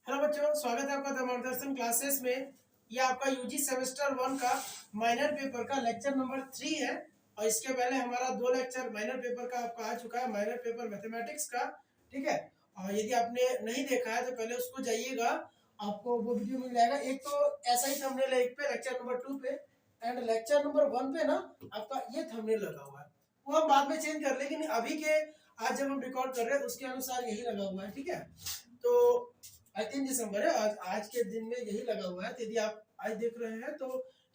Hello बच्चों, स्वागत है आपका द मार्गदर्शन क्लासेस में। ये आपका यूजी सेमेस्टर 1 का माइनर पेपर का लेक्चर नंबर 3 है। और इसके पहले हमारा 2 लेक्चर माइनर पेपर का आपका आ चुका है, माइनर पेपर मैथमेटिक्स का। ठीक है, और यदि आपने नहीं देखा है तो पहले उसको जाइएगा, आपको वो वीडियो मिल जाएगा। एक तो ऐसा ही थंबनेल है, एक पे लेक्चर नंबर 2 पे, एंड लेक्चर नंबर 1 पे ना आपका ये थंबनेल लगा हुआ है। वो हम बाद में चेंज कर लेकिन अभी के आज जब हम रिकॉर्ड कर रहे हैं उसके अनुसार यही लगा हुआ है। ठीक है, तो आज 3 दिसंबर है, आज के दिन में यही लगा हुआ है। तो यदि आप आज देख रहे हैं तो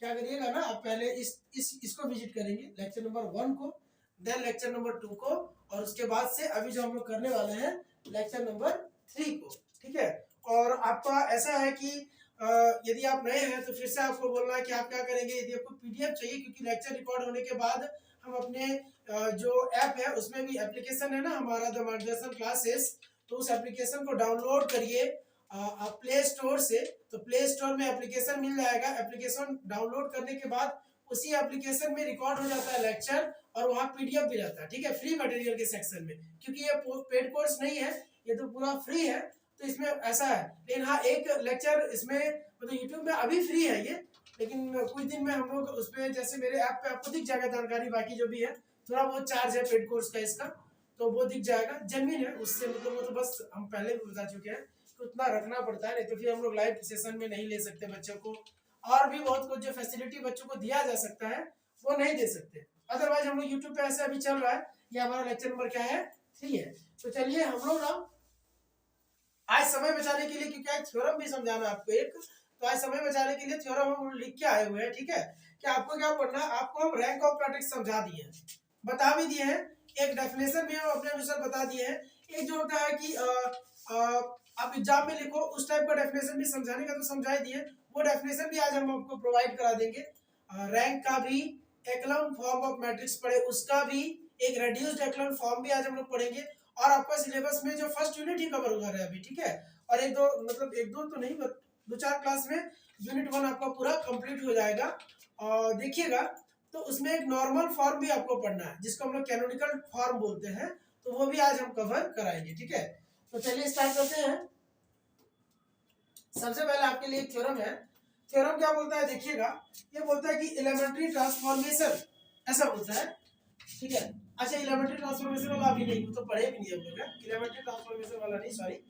क्या करिएगा ना, आप पहले इसको विजिट करेंगे, लेक्चर नंबर 1 को, देन लेक्चर नंबर 2 को, और उसके बाद से अभी जो हम लोग करने वाले हैं लेक्चर नंबर 3 को। ठीक है, और आपका ऐसा है कि यदि आप नए हैं तो फिर से आपको बोलना है कि आप क्या करेंगे। यदि आपको पीडीएफ चाहिए, क्योंकि लेक्चर रिकॉर्ड होने के बाद हम अपने जो ऐप है उसमें भी एप्लीकेशन है ना हमारा द मार्गदर्शन क्लासेस, तो उस एप्लीकेशन को डाउनलोड करिए आप प्ले स्टोर से। तो प्ले स्टोर में एप्लीकेशन मिल जाएगा। एप्लीकेशन डाउनलोड करने के बाद उसी एप्लीकेशन में रिकॉर्ड हो जाता है लेक्चर, और वहाँ पीडीएफ भी रहता है। ठीक है, फ्री मटेरियल के सेक्शन में, क्योंकि ये पेड कोर्स नहीं है, ये तो पूरा फ्री है। तो इसमें ऐसा है, लेकिन हाँ एक लेक्चर इसमें मतलब यूट्यूब में अभी फ्री है ये, लेकिन कुछ दिन में हम लोग उस पर, जैसे मेरे ऐप पे आपको दिख जाएगा जानकारी, बाकी जो भी है थोड़ा बहुत चार्ज है पेड कोर्स का इसका, तो वो दिख जाएगा। जमीन है उससे मतलब, वो तो बस हम पहले भी बता चुके हैं, तो उतना रखना पड़ता है, नहीं तो फिर हम लोग लाइव सेशन में नहीं ले सकते बच्चों को। और भी बहुत कुछ जो फैसिलिटी बच्चों को दिया जा सकता है वो नहीं दे सकते। अदरवाइज हम लोग यूट्यूब पे ऐसे अभी चल रहा है। ये हमारा लेक्चर नंबर क्या है, 3 है। तो चलिए हम लोग ना आज समय बचाने के लिए, क्योंकि आज थ्योरम भी समझाना आपको एक, तो आज समय बचाने के लिए थ्योरम हम लिख के आए हुए हैं। ठीक है, कि आपको क्या पढ़ना है, आपको हम रैंक ऑफ मैट्रिक्स समझा दिए हैं, बता भी दिए हैं, एक डेफिनेशन भी हम अपने अनुसार बता दिए हैं। एक जो होता है कि आप एग्जाम में लिखो उस टाइप का डेफिनेशन भी समझाने का तो समझा ही दिए, वो डेफिनेशन भी आज हम आपको प्रोवाइड करा देंगे। रैंक का भी, एक्लॉन फॉर्म ऑफ मैट्रिक्स पढ़े उसका भी, एक रेड्यूस्ड एक्लॉन फॉर्म भी आज हम लोग पढ़ेंगे। और आपका सिलेबस में जो फर्स्ट यूनिट ही कवर हुआ है अभी। ठीक है, और एक दो मतलब एक दो तो नहीं, 2-4 क्लास में यूनिट 1 आपका पूरा कंप्लीट हो जाएगा। और देखिएगा तो उसमें एक नॉर्मल फॉर्म भी आपको पढ़ना है, जिसको हम लोग कैनोनिकल फॉर्म बोलते हैं, तो वो भी आज हम कवर कराएंगे। ठीक है, तो चलिए स्टार्ट करते हैं। सबसे पहले आपके लिए एक थ्योरम है। थ्योरम क्या बोलता है देखिएगा, ये बोलता है कि एलिमेंट्री ट्रांसफॉर्मेशन, ऐसा बोलता है। ठीक है, अच्छा एलिमेंट्री ट्रांसफॉर्मेशन वाला अभी नहीं, वो तो पढ़े भी नहीं हम लोग, एलिमेंट्री ट्रांसफॉर्मेशन वाला नहीं, सॉरी।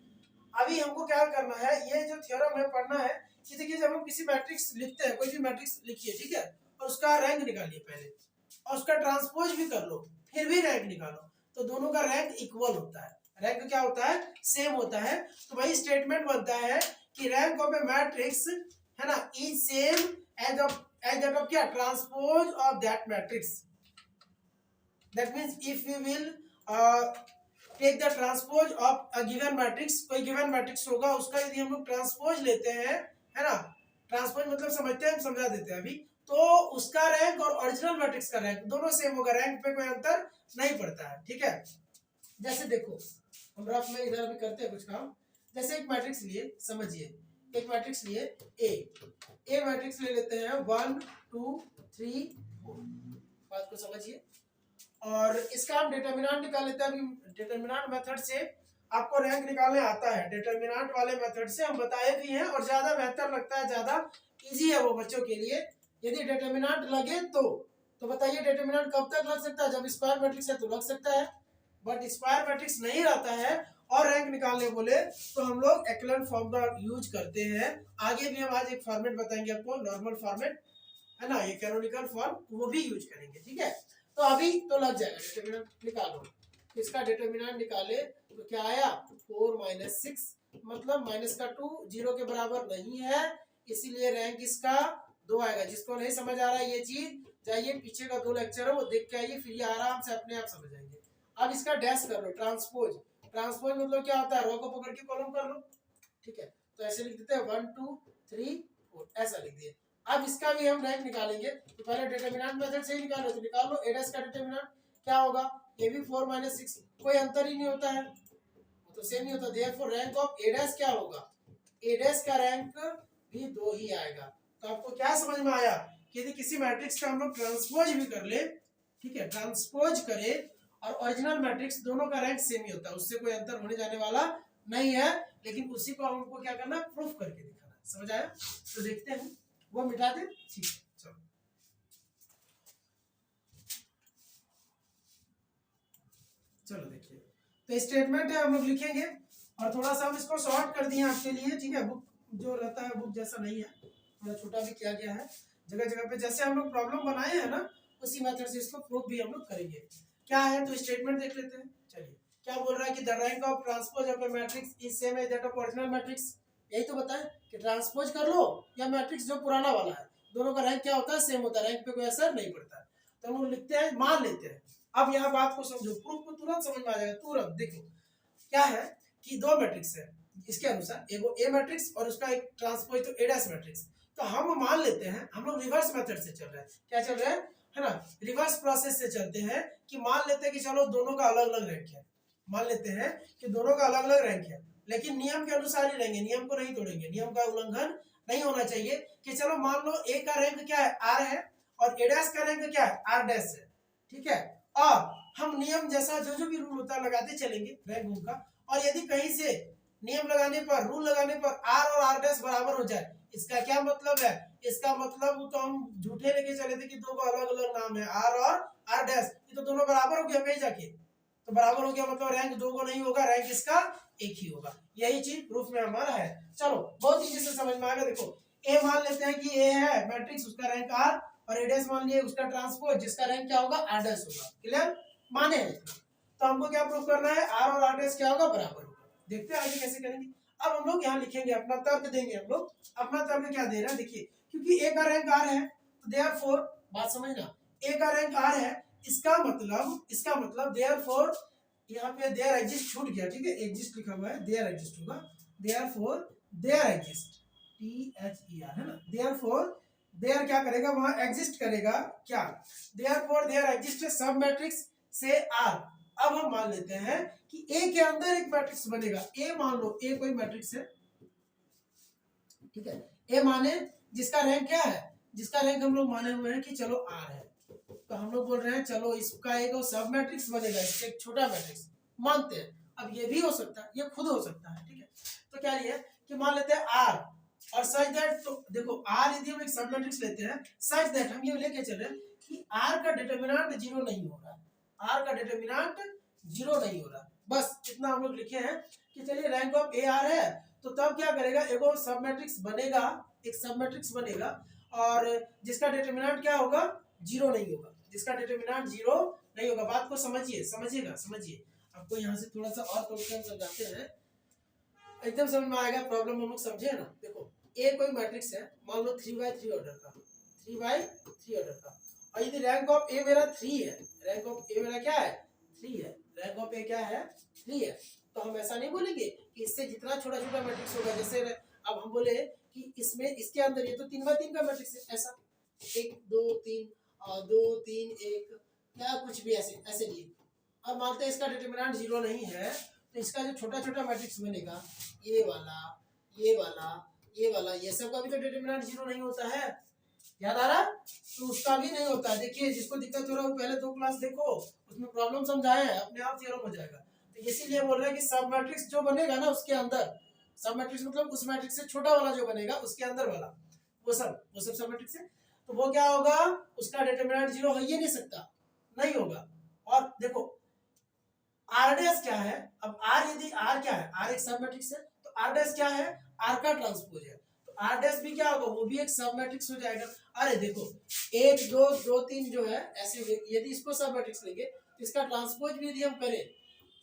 अभी हमको क्या करना है, ये जो थ्योरम है पढ़ना है कि देखिए जब हम किसी मैट्रिक्स लिखते हैं, कोई भी मैट्रिक्स लिखिए, ठीक है, और उसका रैंक निकालिए पहले, और उसका ट्रांसपोज भी कर लो, फिर भी रैंक निकालो, तो दोनों का रैंक इक्वल होता है। रैंक क्या होता है, सेम होता है। तो वही स्टेटमेंट बनता है कि रैंक ऑफ ए मैट्रिक्स है ना is same as that of क्या, transpose of that matrix. That means if we will take the transpose of a given matrix, कोई गिवन मैट्रिक्स होगा उसका यदि हम लोग ट्रांसपोज लेते हैं, है ना, ट्रांसपोज मतलब समझते हैं, हम समझा देते हैं अभी, तो उसका रैंक और ओरिजिनल मैट्रिक्स का रैंक दोनों सेम होगा, रैंक पे कोई अंतर नहीं पड़ता है। ठीक है, जैसे देखो हम रफ में इधर भी करते हैं कुछ काम। जैसे एक मैट्रिक्स लिए, समझिए एक मैट्रिक्स लिए ए मैट्रिक्स ले लेते हैं 1 2 3 4, बात को समझिए, और इसका हम डिटरमिनेंट निकाल लेते हैं। अभी डिटरमिनेंट मेथड से आपको रैंक निकालने आता है, डिटरमिनेंट वाले मेथड से हम बताए भी हैं, और ज्यादा बेहतर लगता है, ज्यादा इजी है वो बच्चों के लिए। यदि डिटरमिनेंट लगे तो बताइए डिटरमिनेंट कब तक लग सकता है, जब स्क्वायर मैट्रिक्स है तो लग सकता है, बट स्क्वायर मैट्रिक्स नहीं रहता है और रैंक निकालने बोले तो हम लोग एक्लन फॉर्म का यूज करते हैं। आगे भी हम आज एक फॉर्मेट बताएंगे आपको, नॉर्मल फॉर्मेट है ना, ये कैनोनिकल फॉर्म, वो भी यूज करेंगे। ठीक है, तो अभी तो लग जाएगा, डिटरमिनेंट निकालो, इसका डिटरमिनेंट निकाले तो क्या आया 4 - 6, मतलब माइनस का 2 0 के बराबर नहीं है, इसीलिए रैंक इसका 2 आएगा। जिसको नहीं समझ आ रहा है ये चीज, जाइए पीछे का 2 लेक्चर है वो देख के आइए, फिर ये आराम से अपने आप समझ आएंगे। अब इसका डैश कर लो, ट्रांसपोज। ट्रांसपोज मतलब क्या होता है, रो को पकड़ के कॉलम कर लो। ठीक है, तो ऐसे लिख देते हैं 1 2 3 4, ऐसा लिख दिए। अब इसका भी हम रैंक निकालेंगे, तो पहले डिटरमिनेंट मेथड से ही निकालो, तो निकाल लो। a' का डिटरमिनेंट क्या होगा, ये भी 4 - 6, कोई अंतर ही नहीं होता है, वो तो सेम ही होता है। देयरफॉर रैंक ऑफ a' क्या होगा, a' का रैंक भी 2 ही आएगा। तो आपको क्या समझ में आया कि यदि किसी मैट्रिक्स का हम लोग ट्रांसपोज भी कर ले, ठीक है, ट्रांसपोज करे और ओरिजिनल मैट्रिक्स, दोनों का रैंक सेम ही होता है, उससे कोई अंतर होने जाने वाला नहीं है, लेकिन उसी को हमको क्या करना है, प्रूफ करके दिखाना है। समझ आया? तो देखते हैं, वो मिटा दे, ठीक है। चलो चलो देखिए, तो स्टेटमेंट है, हम लोग लिखेंगे और थोड़ा सा हम इसको शॉर्ट कर दिए आपके लिए, ठीक है। बुक जो रहता है बुक जैसा नहीं है, थोड़ा छोटा भी किया गया है। जगह जगह पे जैसे हम लोग प्रॉब्लम बनाए हैं ना, उसी मेथड से इसको प्रूफ भी हम लोग करेंगे। क्या है, तो स्टेटमेंट देख लेते हैं। चलिए, क्या बोल रहा है कि the rank of transpose of a matrix is same as that of original matrix. यही तो बताएं कि ट्रांसपोज कर लो या मैट्रिक्स जो पुराना वाला है, दोनों का रैंक क्या होता है, सेम होता है, रैंक पे कोई असर नहीं पड़ता है। तो हम लोग लिखते हैं, मान लेते हैं। अब यहाँ बात को समझो, प्रूफ को तुरंत समझ में आ जाएगा, तुरंत। देखो क्या है कि दो मैट्रिक्स है, इसके अनुसार एगो ए मैट्रिक्स और उसका एक ट्रांसपोज तो ए डैश मैट्रिक्स। तो हम मान लेते हैं, हम लोग रिवर्स मेथड से चल रहे हैं। क्या चल रहा है ना, रिवर्स प्रोसेस से चलते हैं कि मान लेते हैं कि चलो दोनों का अलग अलग रैंक है। मान लेते हैं कि दोनों का अलग अलग रैंक है, लेकिन नियम के अनुसार ही रहेंगे, नियम को नहीं तोड़ेंगे, नियम का उल्लंघन नहीं होना चाहिए। कि चलो मान लो ए का रैंक क्या है, आर है, और ए डैश का रैंक क्या है, आर डैश है, ठीक है। और हम नियम जैसा जो जो भी रूल होता है लगाते चलेंगे रैंक का। और यदि कहीं से नियम लगाने पर, रूल लगाने पर आर और आर डैश बराबर हो जाए, इसका क्या मतलब है, इसका मतलब तो हम झूठे लेके चले थे कि दो का अलग अलग नाम है, आर और आर डैश, ये तो दोनों बराबर हो गया कहीं जाके। तो बराबर हो गया मतलब रैंक दो को नहीं होगा, रैंक इसका एक ही होगा। यही चीज प्रूफ में हमारा है। चलो बहुत इजी से समझ में आ गया। देखो ए मान लेते हैं कि ए है मैट्रिक्स, उसका रैंक आर, और ए डैश मान लिए उसका ट्रांसपोज, जिसका रैंक क्या होगा, आर डैश होगा। क्लियर, माने हैं इतना। तो हमको क्या प्रूफ करना है, आर और आर डैश क्या होगा, बराबर होगा। देखते हैं आगे कैसे करेंगे। अब हम लोग यहाँ लिखेंगे, अपना तर्क देंगे। हम लोग अपना तर्क क्या दे रहे हैं, देखिए, क्योंकि ए का रैंक आर है तो देयरफॉर, बात समझना, ए का रैंक आर है, इसका मतलब देयरफॉर, यहाँ पे देयर एग्जिस्ट छूट गया, ठीक है, एग्जिस्ट लिखा हुआ है, देयर एग्जिस्ट होगा। देयरफॉर देयर एग्जिस्ट, THER है ना, देयरफॉर देयर क्या करेगा, वहां एग्जिस्ट करेगा क्या, देयरफॉर देयर एग्जिस्ट सब मैट्रिक्स से आर। अब हम मान लेते हैं कि ए के अंदर एक मैट्रिक्स बनेगा। ए मान लो, ए कोई मैट्रिक्स है, ठीक है, ए माने जिसका रैंक क्या है, जिसका रैंक हम लोग माने हुए हैं कि चलो आर है। तो हम लोग बोल रहे हैं चलो इसका एक सब मैट्रिक्स बनेगा, इसका एक छोटा मैट्रिक्स मानते हैं। अब ये भी हो सकता है, ये खुद हो सकता है, ठीक है। तो क्या लिया कि मान लेते हैं आर और सच दैट, तो देखो आर यदि हम एक सब मैट्रिक्स लेते हैं, सच दैट हम ये लेके चल रहे हैं कि आर का डिटरमिनेंट जीरो नहीं हो रहा है, आर का डिटरमिनेंट जीरो नहीं हो रहा। बस इतना हम लोग लिखे हैं कि चलिए रैंक ऑफ ए आर है, तो तब क्या करेगा, एगो सब मैट्रिक्स बनेगा, एक सब मैट्रिक्स बनेगा, और जिसका डिटरमिनेंट क्या होगा, जीरो नहीं होगा, जिसका डिटरमिनेंट जीरो नहीं होगा। बात को समझिए, समझिएगा, समझिए। आपको यहाँ से थोड़ा सा और तोड़ के समझाते हैं, एकदम समझ में आएगा। प्रॉब्लम हम लोग समझे ना। देखो ए कोई मैट्रिक्स है, मान लो 3x3 ऑर्डर का, 3x3 ऑर्डर का, और यदि रैंक ऑफ ए मेरा 3 है, रैंक ऑफ ए मेरा क्या है, 3 है, रैंक ऑफ ए क्या है, 3 है, तो हम ऐसा नहीं बोलेंगे कि इससे जितना छोटा छोटा मैट्रिक्स होगा, जैसे अब हम बोले कि इसमें, इसके अंदर ये तो 3x3 का मैट्रिक्स है, ऐसा 1 2 3 और 2 3 1 या कुछ भी ऐसे ऐसे लिए। अब मानते हैं इसका डिटरमिनेंट जीरो नहीं है, तो इसका जो छोटा छोटा मैट्रिक्स बनेगा, ये वाला, ये वाला, ये वाला, ये सब का भी तो डिटरमिनेंट जीरो नहीं होता है, याद आ रहा, तो उसका भी नहीं होता है। देखिए जिसको दिक्कत हो रहा है वो पहले 2 क्लास देखो, उसमें प्रॉब्लम समझाए हैं, अपने आप थ्योरम हो जाएगा। तो इसीलिए बोल रहे हैं कि सब मैट्रिक्स जो बनेगा ना, उसके अंदर, सब मैट्रिक्स मतलब उस मैट्रिक्स से छोटा वाला जो बनेगा, उसके अंदर वाला, वो सब मैट्रिक्स है, तो वो क्या होगा, उसका डिटरमिनेंट जीरो हो ही नहीं सकता, नहीं होगा। और देखो आर डैश क्या है, अब आर, यदि आर क्या है, आर एक सब मैट्रिक्स है, तो आर डैश क्या है, आर का ट्रांसपोज है, तो आर डैश भी क्या होगा, वो भी एक सब मैट्रिक्स हो जाएगा। अरे देखो 1 2 2 3 जो है ऐसे, यदि इसको सब मैट्रिक्स लेंगे तो इसका ट्रांसपोज भी यदि हम करें,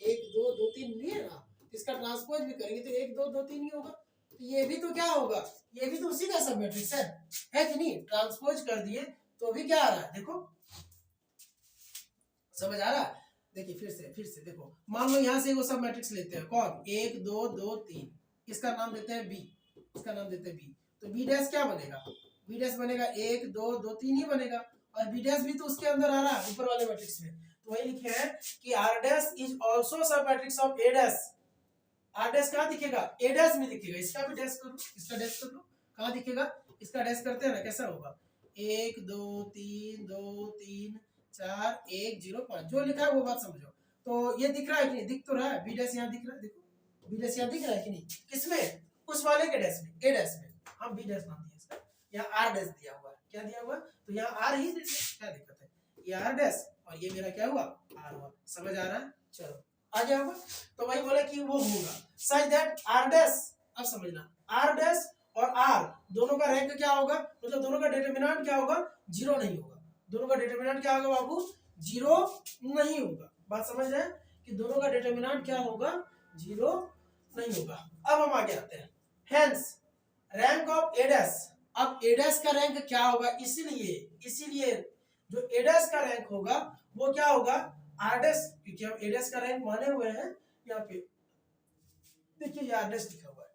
1 2 2 3 लिए ना, इसका ट्रांसपोज भी करेंगे तो 1 2 2 3 ही होगा। तो ये भी तो क्या होगा, ये भी तो उसी का सब मैट्रिक्स है कि नहीं, ट्रांसपोज कर दिए तो भी क्या आ रहा है, देखो समझ आ रहा है। देखिए फिर से देखो, मान लो यहाँ से वो सब मैट्रिक्स लेते हैं, कौन, 1 2 2 3, इसका नाम देते हैं बी, इसका नाम देते हैं बी। तो बी डैश क्या बनेगा, बी डैश बनेगा 1 2 2 3 ही बनेगा, और बी डैश भी तो उसके अंदर आ रहा है ऊपर वाले मैट्रिक्स में। तो वही लिखे हैं कि R dash is also sub matrix of A dash. R dash कहाँ दिखेगा, ए डैश में दिखेगा, इसका भी डैश कर लो, इसका डैश कर लो, कहाँ दिखेगा, इसका डैश करते हैं ना, कैसा होगा, 1 2 3 2 3 4 1 0 5, जो लिखा है वो बात समझो। तो ये दिख रहा है कि नहीं, दिख तो रहा है, बी डैश यहाँ दिख रहा है, देखो बी डैश यहाँ दिख रहा है कि नहीं, किसमें, उस वाले के डैश में, ए डैश में, हम बी डैश नाम दिया इसका, यहाँ आर डैश दिया हुआ है, क्या दिया हुआ, तो यहाँ आर ही दे, क्या दिक्कत है, ये आर डैश और ये मेरा क्या हुआ, आर हुआ, समझ आ रहा है, चलो आ गया होगा। तो वही बोला कि वो होगा सच दैट आर डैश, अब समझना, आर डैश और आर दोनों का रैंक क्या होगा, मतलब दोनों का डिटरमिनेंट क्या होगा, जीरो नहीं होगा, दोनों का डिटरमिनेंट क्या होगा बाबू, जीरो नहीं होगा, बात समझ रहे हैं कि दोनों का डिटरमिनेंट क्या होगा, जीरो नहीं होगा। अब हम आगे आते हैं, hence rank of A dash, अब ए डैश का रैंक क्या होगा, इसीलिए जो ए डैश का रैंक होगा वो क्या होगा, आर डैश, क्योंकि हम ए डैश का रैंक माने हुए हैं यहाँ पे, देखिए ये आर डैश लिखा हुआ है,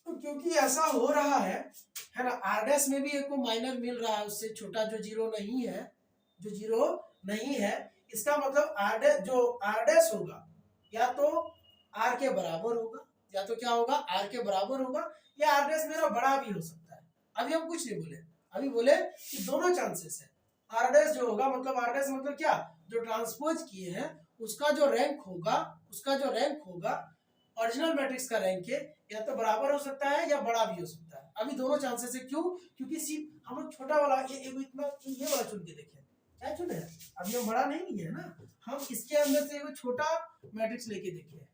तो क्योंकि ऐसा हो रहा है ना, आर डैश में भी एक को माइनर मिल रहा है उससे छोटा जो जीरो नहीं है, जो जीरो नहीं है, इसका मतलब आर डैश, जो आर डैश होगा या तो आर के बराबर होगा, या तो क्या होगा, आर के बराबर होगा, या आर डैश मेरा बड़ा भी हो सकता है। अभी हम कुछ नहीं बोले, अभी बोले कि दोनों चांसेस है, आर डैश जो होगा, मतलब आर डैश मतलब क्या, जो ट्रांसपोज किए हैं उसका जो रैंक होगा, उसका जो रैंक होगा ओरिजिनल मैट्रिक्स का रैंक के या तो बराबर हो सकता है या बड़ा भी हो सकता है। अभी दोनों चांसेस है, क्यों, क्योंकि सिर्फ हम लोग छोटा वाला ये इतना ये वाला चुन के देखें, क्या चुने हैं, अभी हम बड़ा नहीं लिए है ना, हम इसके अंदर से एक छोटा मैट्रिक्स लेके देखे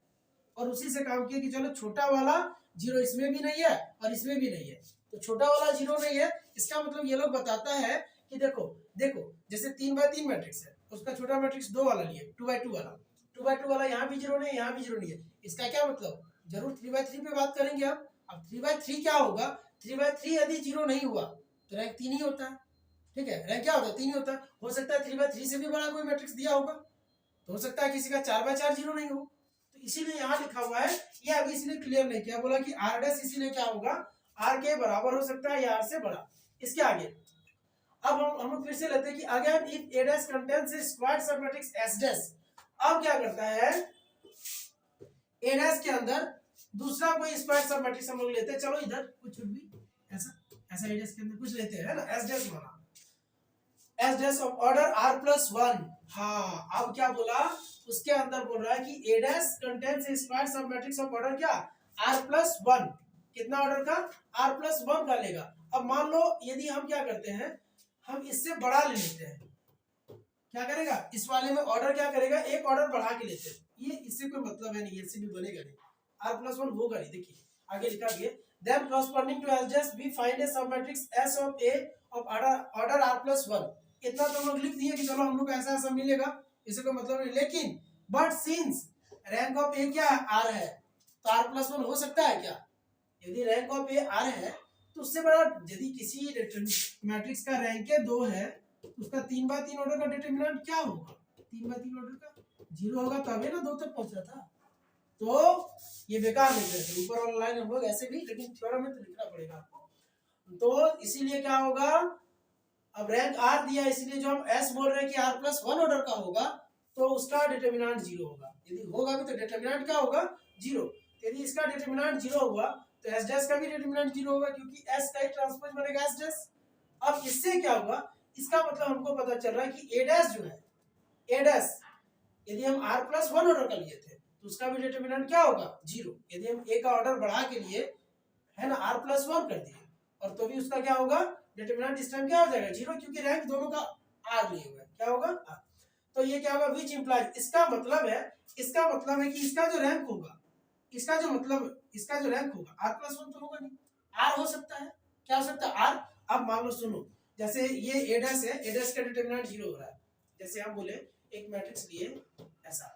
और उसी से काम किया कि चलो छोटा वाला जीरो इसमें भी नहीं है और इसमें भी नहीं है, तो छोटा वाला जीरो नहीं है, इसका मतलब ये लोग बताता है कि देखो जैसे 3x3 मैट्रिक्स है, उसका छोटा मैट्रिक्स 2 वाला लिए, 2x2 वाला, 2x2 वाला यहाँ भी जीरो नहीं है, यहाँ भी जीरो नहीं है, इसका क्या मतलब, जरूर 3x3 पे बात करेंगे हम। अब 3x3 क्या होगा, 3x3 यदि जीरो नहीं हुआ तो रैंक 3 ही होता है, ठीक है, रैंक क्या होता है, 3 ही होता है, हो सकता है 3x3 से भी बड़ा कोई मैट्रिक्स दिया होगा, तो हो सकता है किसी का 4x4 जीरो नहीं हो, तो इसीलिए यहाँ लिखा हुआ है, ये अभी इसलिए क्लियर नहीं किया, बोला कि आर डैश इसीलिए क्या होगा, आर के बराबर हो सकता है या आर से बड़ा। इसके आगे अब हम लोग फिर से लेते हैं कि again if a dash contains a squared submatrix s dash, अब क्या करता है, ए डैश के अंदर दूसरा कोई स्क्वायर्ड सबमैट्रिक्स हम लोग लेते हैं, चलो इधर कुछ भी ऐसा ए डैश के अंदर कुछ लेते हैं, है ना, एस डैश माना, S dash of order r plus 1, हाँ अब क्या बोला, उसके अंदर बोल रहा है कि a dash contains a squared submatrix of order क्या, r प्लस 1, कितना ऑर्डर का, r प्लस 1 का लेगा। अब मान लो यदि हम क्या करते हैं, हम इससे बड़ा ले लेते हैं, क्या करेगा, इस वाले में ऑर्डर क्या करेगा, एक ऑर्डर बढ़ा के लेते हैं, ये इससे कोई मतलब है नहीं, ऐसे भी बनेगा नहीं, r प्लस 1 होगा नहीं, देखिए आगे लिखा गया, then corresponding to S dash we find a submatrix S of A of order r plus 1, इतना तो हम लोग लिख दिए कि चलो हम लोग ऐसा ऐसा मिलेगा, इसे कोई मतलब नहीं, लेकिन बट सिंस रैंक ऑफ ए क्या है, आर है, तो आर प्लस 1 हो सकता है क्या, यदि रैंक ऑफ ए आर है तो उससे बड़ा, यदि किसी मैट्रिक्स का रैंक 2 है तो उसका 3x3 ऑर्डर का डिटरमिनेंट क्या होगा, 3x3 ऑर्डर का 0 होगा, तभी ना 2 तक पहुंचा था, तो ये बेकार लिख रहे थे, ऊपर वाला लाइन हम लोग ऐसे भी, लेकिन थ्योरम में तो लिखना पड़ेगा आपको, तो इसीलिए क्या होगा, अब रैंक आर दिया इसलिए जो हम एस बोल रहे हैं कि आर प्लस 1 ऑर्डर का होगा तो उसका डिटरमिनेंट 0 होगा, यदि होगा भी तो डिटरमिनेंट क्या होगा, 0, यदि इसका डिटरमिनेंट 0 हुआ तो एस डैश का भी डिटरमिनेंट 0 होगा, क्योंकि एस का ही ट्रांसपोज बनेगा एस डैश। अब इससे क्या होगा, इसका मतलब हमको पता चल रहा है कि ए डैश जो है, ए डैश यदि हम आर प्लस 1 ऑर्डर का लिए थे तो उसका भी डिटरमिनेंट क्या होगा, 0, यदि हम ए का ऑर्डर बढ़ा के लिए, है ना, आर प्लस 1 कर दिए और तो भी उसका क्या होगा, डिटरमिनेंट इस टाइम क्या हो जाएगा, 0, क्योंकि रैंक दोनों का आर लिए हुए, क्या होगा आर, तो ये क्या होगा, विच इंप्लाइज, इसका मतलब है कि इसका जो रैंक होगा, इसका जो रैंक होगा आर प्लस 1 तो होगा नहीं, आर हो सकता है, क्या हो सकता है, आर। अब मान लो सुनो, जैसे ये ए डैश है, ए डैश का डिटरमिनेंट 0 हो रहा है, जैसे हम बोले एक मैट्रिक्स लिए ऐसा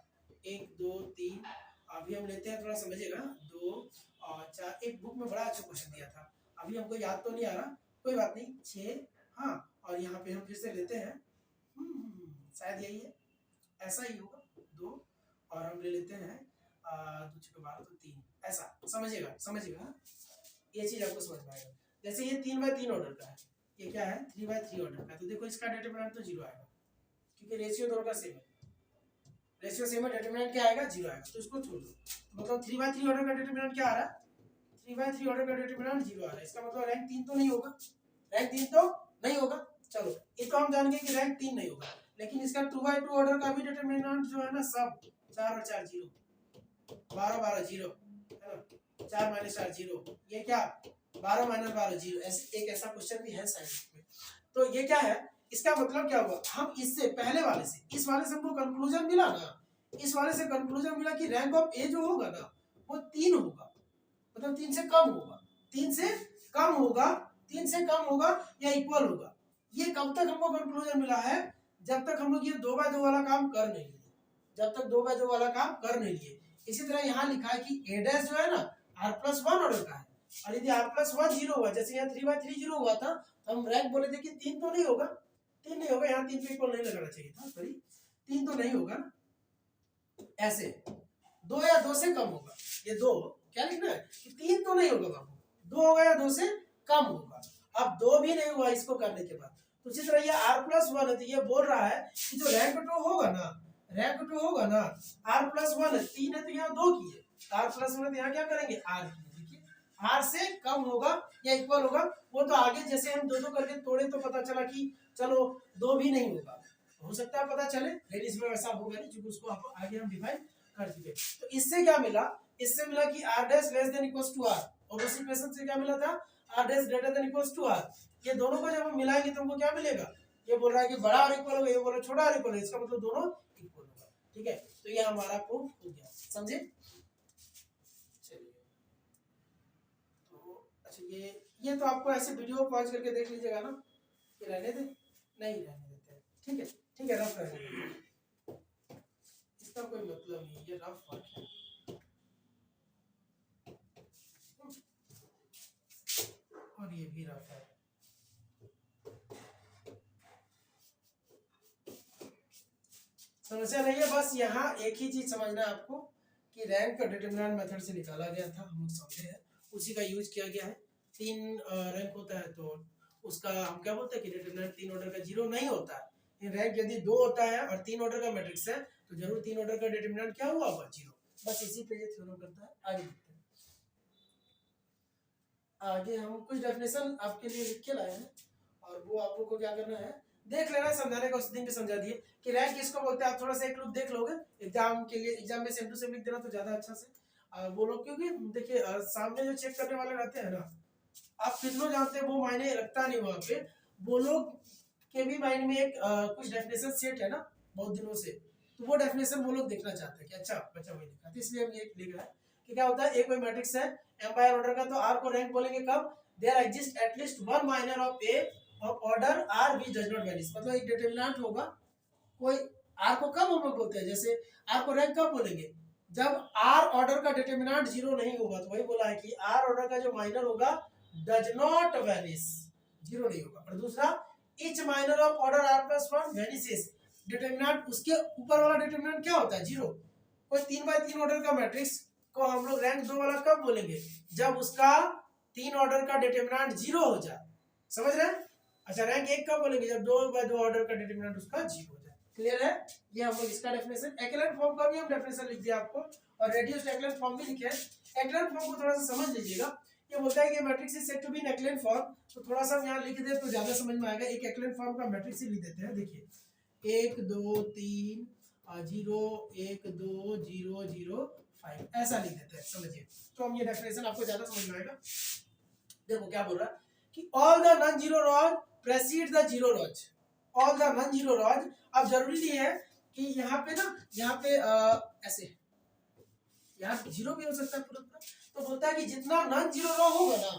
1 2 3, अभी हम लेते हैं, थोड़ा समझिएगा, 2 और 4, एक बुक में बड़ा अच्छा क्वेश्चन दिया था, अभी हमको याद तो नहीं आ रहा, कोई बात नहीं, 6, हाँ, और यहाँ पे हम फिर से लेते हैं, शायद यही है, ऐसा ही होगा, 2 और हम ले लेते हैं 2 6 12 तो 3, ऐसा समझिएगा, ये चीज आपको समझ में आएगा। जैसे ये 3x3 ऑर्डर का है, ये क्या है 3x3 ऑर्डर का, तो देखो इसका डिटरमिनेंट तो 0 आएगा, क्योंकि रेशियो दोनों का सेम है, रेशियो सेम है, डिटरमिनेंट क्या आएगा, 0 आएगा, तो इसको छोड़ दो, मतलब 3x3 ऑर्डर का डिटरमिनेंट क्या आ रहा है, 3x3 ऑर्डर का डिटरमिनेंट 0 आ रहा है, इसका मतलब रैंक 3 तो नहीं होगा, रैंक 3 तो नहीं होगा, चलो ये तो हम जान गए कि रैंक 3 नहीं होगा, लेकिन इसका 2x2 ऑर्डर का भी डिटरमिनेंट जो है ना, सब 4 और 4 0, 12 12 0 है ना, 4 माइनस 4 0, ये क्या 12 माइनस 12 0, ऐसे एक ऐसा क्वेश्चन भी है साइंस में। तो ये क्या है, इसका मतलब क्या हुआ, हम इससे पहले वाले से इस वाले से हमको कंक्लूजन मिला ना, इस वाले से कंक्लूजन मिला कि रैंक ऑफ ए जो होगा ना वो 3 होगा, मतलब 3 से कम होगा, 3 से कम होगा, 3 से कम होगा या इक्वल होगा। ये कब तक हमको कंक्लूजन मिला है, जब तक हम लोग ये 2/2 वाला काम कर नहीं लिए, जब तक 2/2 वाला काम कर नहीं लिए। इसी तरह यहाँ लिखा है कि a डैश जो है ना r+1 ऑर्डर का है, और यदि r+1 0 हुआ, जैसे यहाँ 3/3 0 हुआ था, तो हम रैंक बोले थे कि 3 तो नहीं होगा, 3 नहीं होगा, यहाँ 3 पे इक्वल नहीं लगाना चाहिए था, सॉरी 3 तो नहीं होगा ना, ऐसे 2 या 2 से कम होगा, ये 2 क्या लिखना है कि 3 तो नहीं होगा बाबू, 2 होगा या 2 से कम होगा। अब 2 भी नहीं हुआ इसको करने के बाद, तो इसी तरह ये r+1 है, तो ये बोल रहा है कि जो रैंक 2 होगा ना, रैंक 2 होगा ना, r+1 है, 3 है तो यहाँ 2 की है, r+1 है तो यहाँ क्या करेंगे r की, देखिए r से कम होगा या इक्वल होगा, वो तो आगे जैसे हम 2 करके तोड़े तो पता चला कि चलो 2 भी नहीं होगा, हो सकता है पता चले, लेकिन इसमें वैसा होगा नहीं, क्योंकि उसको आगे हम डिफाइन कर चुके। तो इससे क्या मिला, इससे मिला कि r dash less than equals to r, और उसी क्वेश्चन से क्या मिला था, r dash greater than equals to r। ये दोनों को जब हम मिलाएंगे तो हमको क्या मिलेगा, ये बोल रहा है कि बड़ा और इक्वल होगा, ये बोल रहा है छोटा और इक्वल है, इसका मतलब दोनों इक्वल होगा, ठीक है। तो ये हमारा प्रूफ हो गया, समझे। चलिए तो अच्छा, ये तो आपको ऐसे वीडियो पॉज करके देख लीजिएगा ना, ये रहने दे, नहीं रहने देते हैं, ठीक है, ठीक है, रफ रहने देते, इसका कोई मतलब नहीं, ये रफ वर्क है। और ये भी रफ है, समस्या नहीं है, बस यहाँ एक ही चीज समझना है आपको कि रैंक का डिटरमिनेंट मेथड से निकाला गया था, हम लोग समझे हैं, उसी का यूज किया गया है। 3 रैंक होता है तो उसका हम क्या बोलते हैं कि डिटरमिनेंट 3 ऑर्डर का 0 नहीं होता है। रैंक यदि 2 होता है और 3 ऑर्डर का मैट्रिक्स है तो जरूर 3 ऑर्डर का डिटरमिनेंट क्या हुआ होगा, 0। बस इसी पे ये थ्योरम करता है। आगे देखते हैं, आगे हम कुछ डेफिनेशन आपके लिए लिख के लाए हैं, और वो आप लोग को क्या करना है, देख लेना, समझाने का उस दिन भी समझा दिए कि रैंक किसको बोलते हैं, आप थोड़ा सा एक लुक देख लोगे एग्जाम के लिए, एग्जाम में सेम टू सेम लिख देना तो ज्यादा अच्छा से वो लोग, क्योंकि देखिए सामने जो चेक करने वाले रहते हैं ना, आप कितनों जानते हैं वो मायने रखता नहीं वहाँ पे, वो लोग के भी माइंड में एक कुछ डेफिनेशन सेट है ना बहुत दिनों से, तो वो डेफिनेशन वो लोग देखना चाहते हैं कि अच्छा बच्चा वही लिखा, तो इसलिए हम ये लिख रहे हैं कि क्या होता है, एक कोई मैट्रिक्स है एम्पायर ऑर्डर का, तो आर को रैंक बोलेंगे कब, there exist at least one minor of A of order R which does not vanish, मतलब एक डिटरमिनेंट होगा कोई, आर को कब हम लोग बोलते हैं, जैसे आर को रैंक कब बोलेंगे, जब आर ऑर्डर का डिटरमिनेंट 0 नहीं होगा, तो वही बोला है कि आर ऑर्डर का जो माइनर होगा डज नॉट वैनिश, 0 नहीं होगा। और दूसरा each minor of order r+1 vanishes, determinant उसके ऊपर वाला डिटरमिनेंट क्या होता है, 0। कोई 3/3 ऑर्डर का मैट्रिक्स को हम लोग रैंक 2 वाला कब बोलेंगे, जब उसका 3 ऑर्डर का डिटरमिनेंट 0 हो जाए, समझ रहे हैं। अच्छा, रैंक 1 कब बोलेंगे, जब 2/2 ऑर्डर का डिटरमिनेंट उसका 0 हो जाए। क्लियर है, ये हम लोग इसका डेफिनेशन, एक्लेन फॉर्म का भी हम डेफिनेशन लिख दिया आपको, और रेड्यूस्ड एक्लेन फॉर्म भी लिखे हैं। एक्लेन फॉर्म को थोड़ा सा समझ लीजिएगा, ये बोलता है कि matrix is said to be in echelon form, तो थोड़ा सा हम यहाँ लिख दे तो ज्यादा समझ में आएगा। एक एक्लेन फॉर्म का मैट्रिक्स ही लिख देते हैं, देखिए 1 2 3 0 1 2 0 0 5 ऐसा लिख देते हैं, समझिए। तो हम ये डेफिनेशन आपको ज्यादा समझ में आएगा। देखो क्या बोल रहा है कि all the non zero rows precede the zero rows, all the non zero rows. अब जरूरी नहीं है कि यहाँ पे ना, यहाँ पे ऐसे यहाँ जीरो भी हो सकता है पूरा पूरा, तो बोलता है कि जितना नॉन जीरो रॉ होगा ना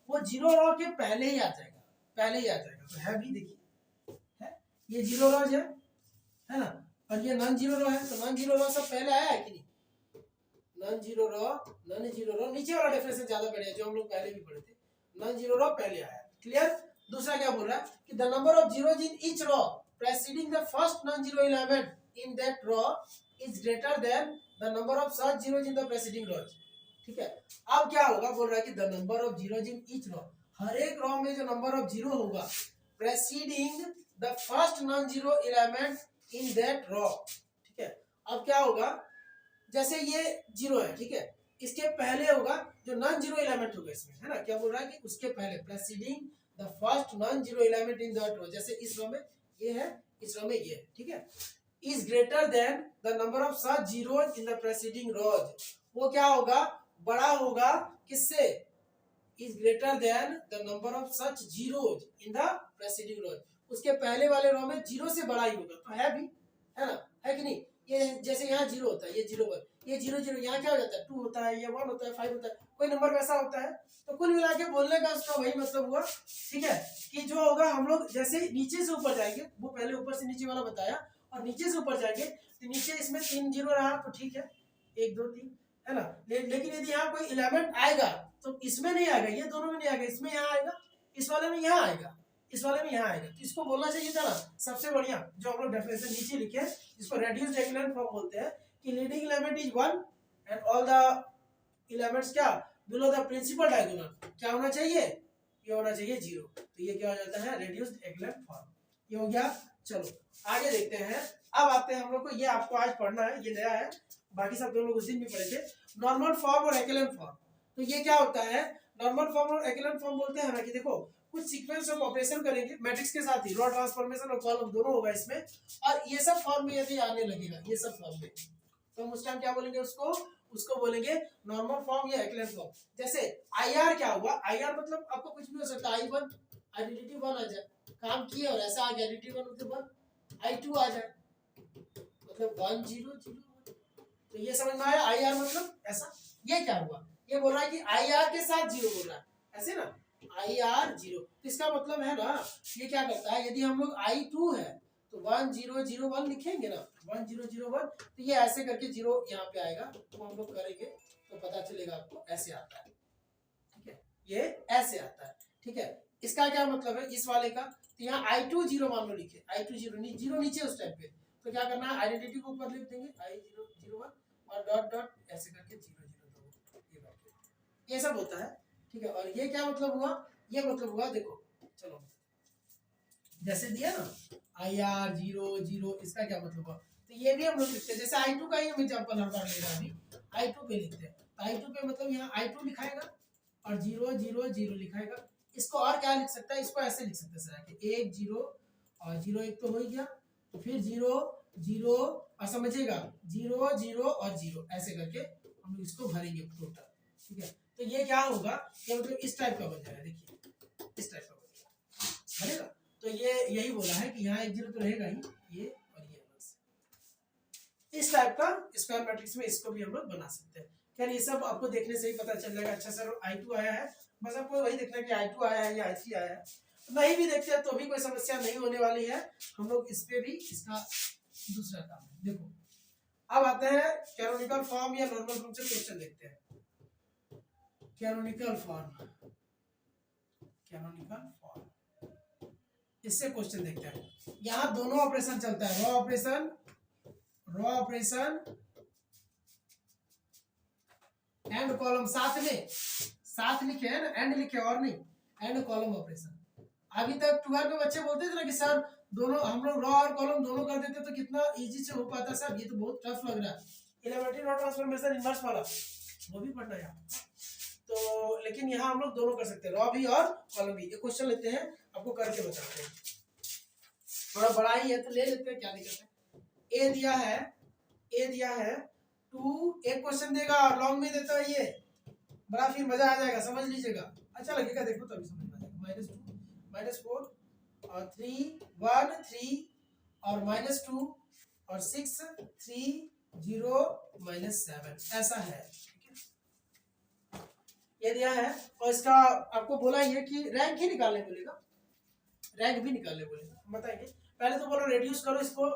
वो जीरो रॉ के पहले ही आ जाएगा, पहले ही आ जाएगा। तो है भी, देखिए है, ये जीरो रॉ है ना, और ये नॉन जीरो रॉ है, तो नॉन जीरो रॉ सब पहले आया है कि नहीं, नॉन जीरो रॉ नीचे वाला डेफिनेशन ज्यादा बढ़िया जो हम लोग पहले भी पढ़े थे, नॉन जीरो रॉ पहले आया। क्लियर। दूसरा क्या बोल रहा है कि the number of zeros in each row preceding the first non zero element in that row is greater than the number of such zeros in the preceding row. ठीक है, अब क्या होगा, बोल रहा है कि the number of zeros in each row, हर एक रॉ में जो नंबर ऑफ जीरो होगा preceding the first non zero element in that row. ठीक है, अब क्या होगा, जैसे ये जीरो है, ठीक है, इसके पहले होगा जो नॉन जीरो एलिमेंट होगा इसमें, है ना, क्या बोल रहा है कि उसके पहले preceding the first non zero element in that row, जैसे इस रो में ये है, इस रो में ये, ठीक है, is greater than the number of such zeros in the preceding rows, वो क्या होगा, बड़ा होगा किससे, is greater than the number of such zeros in the preceding row, उसके पहले वाले रो में जीरो से बड़ा ही होगा, तो है भी, है ना, है कि नहीं। ये जैसे यहाँ जीरो होता है, ये जीरो वन, ये जीरो जीरो, यहाँ क्या हो जाता है, 2 होता है, ये 1 होता है, 5 होता है, कोई नंबर वैसा होता है। तो कुल मिला के बोलने का उसका वही मतलब हुआ, ठीक है, कि जो होगा हम लोग जैसे नीचे से ऊपर जाएंगे, वो पहले ऊपर से नीचे वाला बताया, और नीचे से ऊपर जाएंगे तो नीचे इसमें 3 जीरो रहा तो ठीक है, 1 2 3, है ना। लेकिन यदि यहाँ कोई एलिमेंट आएगा तो इसमें नहीं आएगा, ये दोनों में नहीं आएगा, इसमें यहाँ आएगा, इस वाले में यहाँ आएगा, इस वाले में यहाँ आएगा, तो इसको बोलना चाहिए था ना सबसे बढ़िया, जो हम लोग डेफिनेशन नीचे लिखे हैं, जिसको रेड्यूस्ड एक्विवेलेंट फॉर्म बोलते हैं, कि leading element is 1 and all the elements क्या बिलो द प्रिंसिपल डायगोनल, क्या होना चाहिए, ये होना चाहिए 0, तो ये क्या हो जाता है, रेड्यूस्ड एक्विवेलेंट फॉर्म, ये हो गया। चलो आगे देखते हैं, अब आते हैं हम लोग को, ये आपको आज पढ़ना है, ये नया है, बाकी सब लोग उस दिन भी पढ़े थे, नॉर्मल फॉर्म और एक्विवेलेंट फॉर्म। तो ये क्या होता है, नॉर्मल फॉर्म और एक्विवेलेंट फॉर्म बोलते हैं ना, कि देखो कुछ सीक्वेंस ऑफ ऑपरेशन करेंगे मैट्रिक्स के साथ ही, रो ट्रांसफॉर्मेशन और कॉलम दोनों होगा इसमें, और ये सब फॉर्म में यदि आने लगेगा, ये सब फॉर्म में, तो हम उस टाइम क्या बोलेंगे, उसको बोलेंगे नॉर्मल फॉर्म या एक्विवेलेंट फॉर्म। जैसे IR क्या हुआ, IR मतलब आपको कुछ भी हो सकता है, I1 आइडेंटिटी 1 आ जाए, काम किए और ऐसा आ गया, आइडेंटिटी 1 मतलब 1, I2 आ जाए मतलब 1 0 0, तो ये समझ में आया, IR मतलब ऐसा। ये क्या हुआ, ये बोल रहा है कि IR के साथ 0 बोल रहा है, ऐसे ना, IR 0, तो इसका मतलब है ना, ये क्या करता है, यदि हम लोग I2 है तो 1 0 0 1 लिखेंगे ना, 1 0 0 1, तो ये ऐसे करके 0 यहाँ पे आएगा, तो हम लोग करेंगे तो पता चलेगा आपको, ऐसे आता है, ठीक है, ये ऐसे आता है, ठीक है। इसका क्या मतलब है इस वाले का, तो यहाँ I2 0 मान लो लिखे, I2 0 नीचे उस टाइप पे, तो क्या करना है, आइडेंटिटी को ऊपर लिख देंगे I 0 0 1 और डॉट डॉट ऐसे करके 0 0 2, ये सब होता है, ठीक है। और ये क्या मतलब हुआ, ये मतलब हुआ, देखो चलो जैसे दिया ना IR 0 0, इसका क्या मतलब हुआ, तो ये भी हम लोग लिखते हैं, जैसे I2 का ही हम एग्जांपल हर बार ले रहा है, I2 पे लिखते हैं, तो I2 पे मतलब यहाँ I2 लिखाएगा और 0 0 0 लिखाएगा। इसको और क्या लिख सकता है, इसको ऐसे लिख सकते हैं कि 1 0 और 0 1 तो हो ही गया, तो फिर 0 0 और समझिएगा 0 0 और 0 ऐसे करके हम लोग इसको भरेंगे टोटल, ठीक है। तो ये क्या होगा, ये मतलब इस टाइप का बन जाएगा, देखिए इस टाइप का बनेगा, बनेगा। तो ये यही बोला है कि यहाँ 1 0 तो रहेगा ही, ये और ये अलग से, इस टाइप का स्क्वायर मैट्रिक्स में इसको भी हम लोग बना सकते हैं। खैर ये सब आपको देखने से ही पता चल जाएगा, अच्छा सर I2 आया है, बस आपको वही देखना है कि I2 आया है या I3 आया है, तो नहीं भी देखते हैं तो भी कोई समस्या नहीं होने वाली है, हम लोग इस पे भी इसका दूसरा काम है। देखो अब आते हैं कैनोनिकल फॉर्म या नॉर्मल फॉर्म से क्वेश्चन देखते हैं, कैनोनिकल फॉर्म, कैनोनिकल फॉर्म, इससे क्वेश्चन देखते हैं। यहाँ दोनों ऑपरेशन चलता है, रॉ ऑपरेशन एंड कॉलम, साथ लिखे है ना, एंड लिखे और नहीं, एंड कॉलम ऑपरेशन। अभी तक 12 में बच्चे बोलते थे ना कि सर दोनों हम लोग रॉ और कॉलम दोनों कर देते तो कितना इजी से हो पाता, सर ये तो बहुत टफ लग रहा है, एलिमेंट्री रॉ ट्रांसफॉर्मेशन इनवर्स वाला वो भी पढ़ना है, तो लेकिन यहाँ हम लोग दोनों कर सकते हैं, रॉ भी और कॉलम भी। एक क्वेश्चन लेते हैं, आपको करके बताते हैं, थोड़ा बड़ा ही है तो ले लेते हैं, क्या दिक्कत है। ए दिया है 2, एक क्वेश्चन देगा और लॉन्ग में देता है, ये बड़ा फिर मजा आ जाएगा, समझ लीजिएगा, अच्छा लगेगा, देखो तभी समझ में आएगा। -2 -4 और 3 1 3 और -2 और 6 3 0 -7 ऐसा है, ये दिया है। और इसका आपको बोला ये कि रैंक ही निकालने बोलेगा, रैंक भी निकालने बोलेगा, बताएंगे। पहले तो बोलो रेड्यूस करो इसको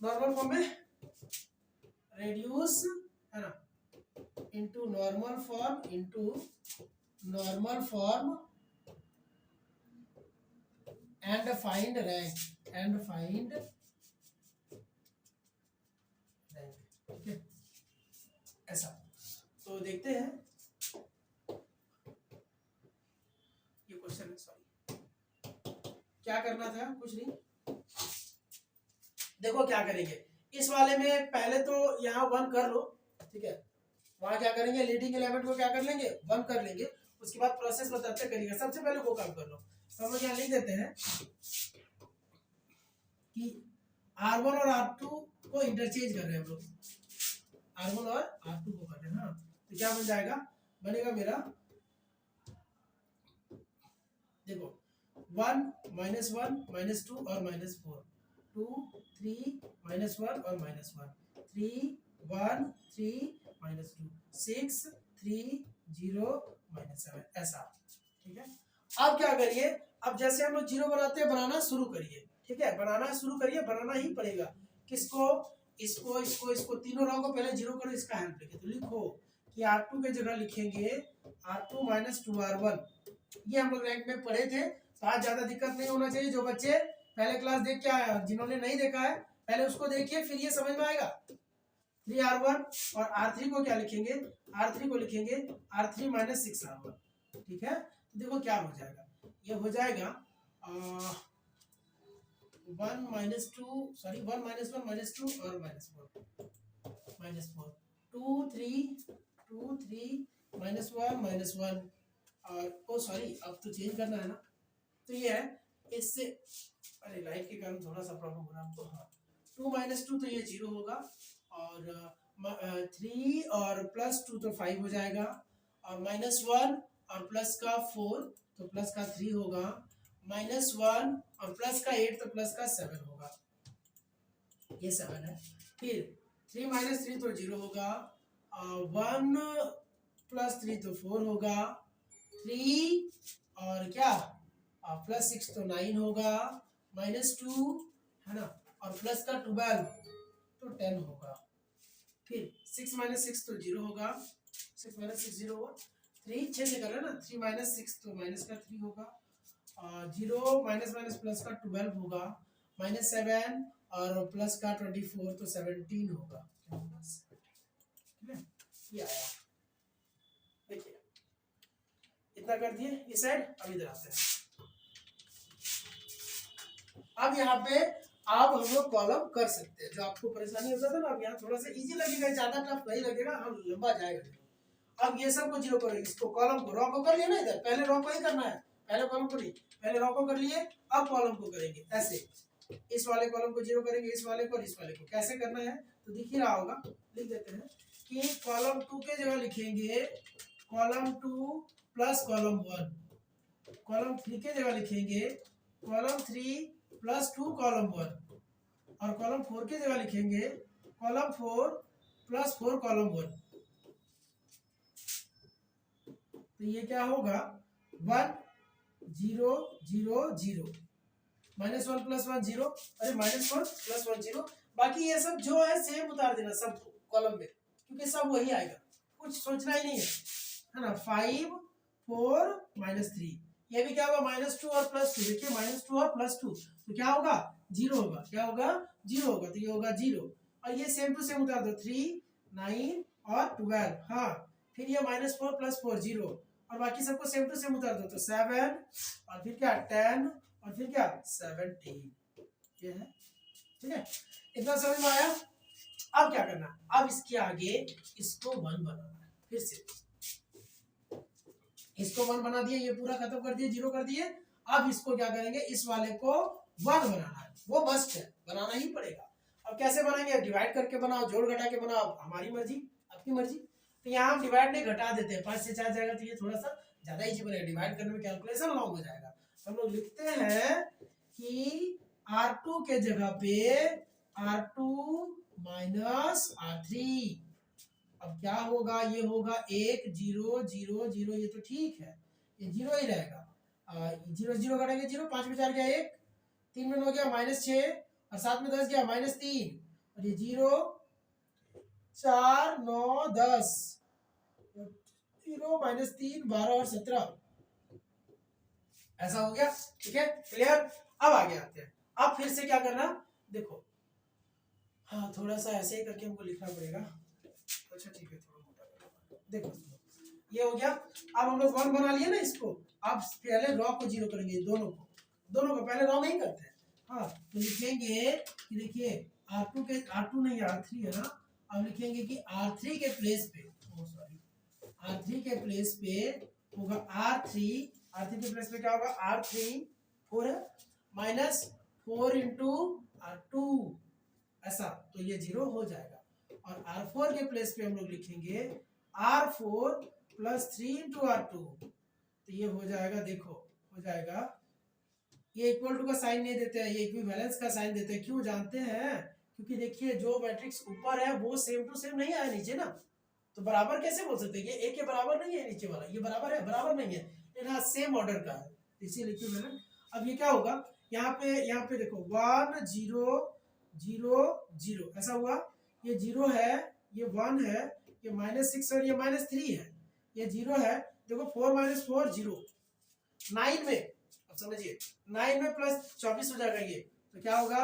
नॉर्मल फॉर्म में, रेड्यूस है ना, into normal form and find rank, ठीक है, ऐसा। तो देखते हैं ये क्वेश्चन, सॉरी क्या करना था, कुछ नहीं, देखो क्या करेंगे इस वाले में, पहले तो यहाँ 1 कर लो, ठीक है, वहां क्या करेंगे, लीडिंग एलिमेंट को क्या कर लेंगे, 1 कर लेंगे, उसके बाद प्रोसेस बताते करिएगा, सबसे पहले वो काम कर लो। तो हम लोग यहाँ लिख देते हैं कि R1 और R2 को इंटरचेंज कर रहे हैं हम लोग, R1 और R2 को कर लेना। तो क्या बन जाएगा, बनेगा मेरा, देखो 1 -1 -2 और -4, 2 3 -1 और -1, 3 1 3 -2, 6 3 0 -7, ऐसा। ठीक है, अब क्या करिए, अब जैसे हम लोग जीरो बनाते हैं, बनाना शुरू करिए। ठीक है, बनाना शुरू करिए, बनाना ही पड़ेगा। किसको, इसको इसको इसको, तीनों रो को पहले जीरो करो, इसका हेल्प लेके। तो लिखो कि R2 के जगह लिखेंगे R2 - 2R1। ये हम लोग रैंक में पढ़े थे, तो आज ज्यादा दिक्कत नहीं होना चाहिए। जो बच्चे पहले क्लास देख के आए, जिन्होंने नहीं देखा है पहले उसको देखिए, फिर ये समझ में आएगा। 3R1 और R3 को क्या लिखेंगे, R3 को लिखेंगे R3 - 6R1। ठीक है, तो देखो क्या हो जाएगा, ये हो जाएगा 1 - 2 सॉरी 1 - 1 -2 और -4 2 3 2 3 -1 -1 और ओ सॉरी, अब तो चेंज करना है ना। तो ये है, इससे अरे लाइट के कारण थोड़ा सा प्रॉब्लम हो रहा है हमको। हाँ, 2 - 2 तो ये 0 होगा, और 3 और +2 तो 5 हो जाएगा, और -1 और प्लस का 4 तो प्लस का 3 होगा, -1 और प्लस का 8 तो प्लस का 7 होगा, ये 7 है। फिर 3 - 3 तो 0 होगा, 1 + 3 तो 4 होगा, 3 और क्या +6 तो 9 होगा, -2 है ना, और प्लस का 12 तो 10 होगा। फिर 6 - 6 तो 0 होगा, 6 - 6 0 होगा, 3 6 से कर रहे ना, 3 - 6 तो माइनस का 3 होगा, 0 - प्लस का 12 होगा, -7 और प्लस का 24 तो 17 होगा। ठीक है, ये आया, देखिए इतना कर दिए इस साइड। अब इधर आते हैं, अब यहाँ पे आप हम लोग कॉलम कर सकते हैं। जो आपको परेशानी होता था ना, अब यहाँ थोड़ा सा इजी लगेगा, ज्यादा टफ नहीं लगेगा, हम लंबा जाएगा। अब ये सब को जीरो करो, इसको कॉलम को, रॉ को कर लिया ना, इधर पहले रॉ को ही करना है, पहले कॉलम को नहीं, पहले रॉ को कर लिए, अब कॉलम को करेंगे ऐसे। इस वाले कॉलम को जीरो करेंगे, इस वाले को और इस वाले को। कैसे करना है तो दिख ही रहा होगा, लिख देते हैं कि कॉलम 2 के जगह लिखेंगे कॉलम 2 + कॉलम 1, कॉलम 3 के जगह लिखेंगे कॉलम 3 + 2 कॉलम 1, और कॉलम 4 की जगह लिखेंगे कॉलम 4 + 4 कॉलम 1। तो ये क्या होगा, 1 0 0 0, -1 + 1 0, अरे -1 + 1 0। बाकी ये सब जो है सेम उतार देना सब कॉलम में, क्योंकि सब वही आएगा, कुछ सोचना ही नहीं है ना। 5 4 -3, ये भी क्या होगा, -2 और +2। देखिए -2 और +2 तो क्या होगा, 0 होगा, क्या होगा 0 होगा, तो ये होगा 0, और ये सेम टू सेम उतार दो, 3 9 और 12। हाँ, फिर ये -4 + 4 0, और बाकी सबको सेम टू सेम उतार दो, तो 7 और फिर क्या 10 और फिर क्या 17, ये है। ठीक है, इतना समझ में आया। अब क्या करना, अब इसके आगे इसको 1 बनाना है, फिर से इसको 1 बना दिए, ये पूरा खत्म कर दिए, 0 कर दिए। अब इसको क्या करेंगे, इस वाले को 1 बनाना है, वो मस्ट है, बनाना ही पड़ेगा। अब कैसे बनाएंगे, डिवाइड करके बनाओ, जोड़ घटा के बनाओ, हमारी मर्जी आपकी मर्जी। तो यहाँ हम डिवाइड नहीं घटा देते हैं, 5 से 4 जाएगा तो ये थोड़ा सा ज्यादा इजी बनेगा, डिवाइड करने में कैलकुलेशन लॉन्ग हो जाएगा। हम लोग लिखते हैं कि R2 के जगह पे R2 - R3। अब क्या होगा, ये होगा 1 0 0 0, ये तो ठीक है, ये 0 ही रहेगा। 0 0 करेंगे 0, 5 में 4 गया 1, 3 में 9 गया -6, और 7 में 10 गया -3, और ये 0 4 9 10, 0 -3 12 और 17, ऐसा हो गया। ठीक है, क्लियर। अब आगे आते हैं, अब फिर से क्या करना, देखो हाँ थोड़ा सा ऐसे ही करके हमको लिखना पड़ेगा। अच्छा ठीक है, थोड़ा मोटा करना, देखो ये हो गया। अब हम लोग 1 बना लिए ना इसको, अब पहले रॉ को 0 करेंगे, दोनों को पहले रॉ नहीं करते हैं। हाँ, तो लिखेंगे कि देखिए R2 नहीं R3 है ना, अब लिखेंगे कि R3 के प्लेस पे, R3 के प्लेस पे होगा R3 के प्लेस पे क्या होगा, R3 4 है, -4 × R2, ऐसा, तो ये 0 हो जाएगा। और R4 के प्लेस पे हम लोग लिखेंगे R4 प्लस 3 इंटू R2। तो ये हो जाएगा, देखो हो जाएगा, ये इक्वल टू का साइन नहीं देते हैं, ये इक्विवेलेंस का साइन देते हैं। क्यों जानते हैं? क्योंकि देखिए जो मैट्रिक्स ऊपर है वो सेम टू सेम नहीं आया नीचे ना, तो बराबर कैसे बोल सकते हैं? ये ए के बराबर नहीं है नीचे वाला, ये बराबर है, बराबर नहीं है, लेकिन हाँ सेम ऑर्डर का है, इसीलिए इक्विवेलेंट। अब ये क्या होगा, यहाँ पे देखो 1 0 0 0 ऐसा हुआ, ये 0 है, ये 1 है, ये -6 और ये -3 है, ये 0 है। देखो 4 - 4 0, 9 में, अब समझिए 9 में प्लस 24 हो जाएगा ये, तो क्या होगा